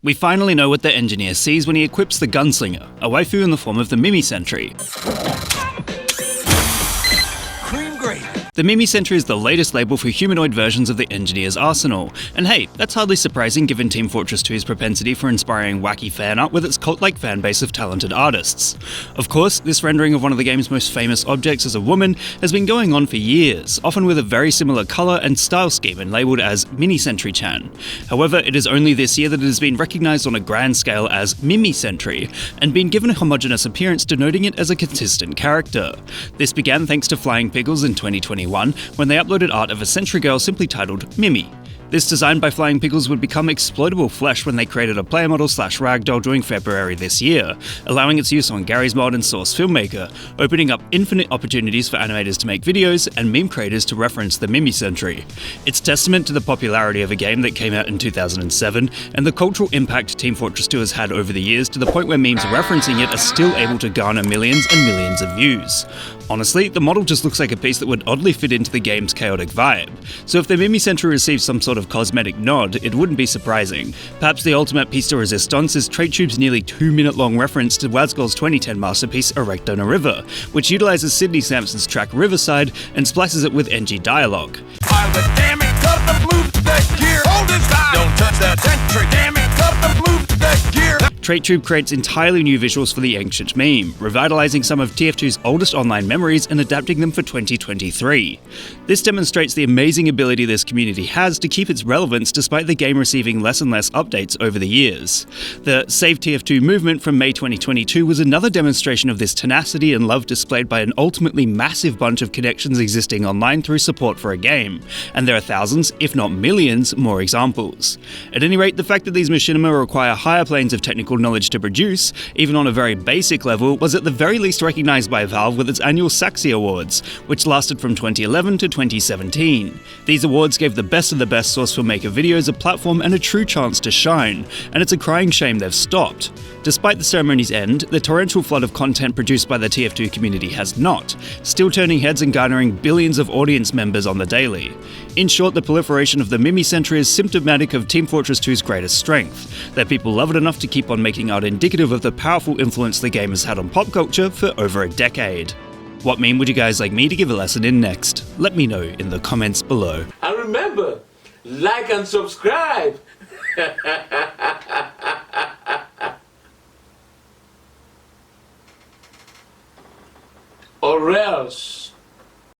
We finally know what the engineer sees when he equips the gunslinger, a waifu in the form of the Mimi Sentry. The Mimi Sentry is the latest label for humanoid versions of the engineer's arsenal, and hey, that's hardly surprising given Team Fortress 2's propensity for inspiring wacky fan art with its cult-like fanbase of talented artists. Of course, this rendering of one of the game's most famous objects as a woman has been going on for years, often with a very similar colour and style scheme and labelled as Mini Sentry-chan. However, it is only this year that it has been recognised on a grand scale as Mimi Sentry, and been given a homogeneous appearance denoting it as a consistent character. This began thanks to Flying Pickles in 2021, when they uploaded art of a sentry girl simply titled Mimi. This design by Flying Pickles would become exploitable flesh when they created a player model / ragdoll during February this year, allowing its use on Garry's Mod and Source Filmmaker, opening up infinite opportunities for animators to make videos and meme creators to reference the Mimi Sentry. It's testament to the popularity of a game that came out in 2007 and the cultural impact Team Fortress 2 has had over the years to the point where memes referencing it are still able to garner millions and millions of views. Honestly, the model just looks like a piece that would oddly fit into the game's chaotic vibe, so if the Mimi Sentry receives some sort of cosmetic nod, it wouldn't be surprising. Perhaps the ultimate piece de resistance is TF2's nearly 2-minute long reference to Wasgol's 2010 masterpiece Erecto na River, which utilises Sidney Sampson's track Riverside and splices it with NG dialogue. TF2 creates entirely new visuals for the ancient meme, revitalising some of TF2's oldest online memories and adapting them for 2023. This demonstrates the amazing ability this community has to keep its relevance despite the game receiving less and less updates over the years. The Save TF2 movement from May 2022 was another demonstration of this tenacity and love displayed by an ultimately massive bunch of connections existing online through support for a game, and there are thousands, if not millions, more examples. At any rate, the fact that these machinima require higher planes of technical knowledge to produce, even on a very basic level, was at the very least recognised by Valve with its annual Saxy Awards, which lasted from 2011 to 2017. These awards gave the best of the best Source Filmmaker videos a platform and a true chance to shine, and it's a crying shame they've stopped. Despite the ceremony's end, the torrential flood of content produced by the TF2 community has not, still turning heads and garnering billions of audience members on the daily. In short, the proliferation of the Mimi Sentry is symptomatic of Team Fortress 2's greatest strength, that people love it enough to keep on making art indicative of the powerful influence the game has had on pop culture for over a decade. What meme would you guys like me to give a lesson in next? Let me know in the comments below. And remember, like and subscribe! Or else.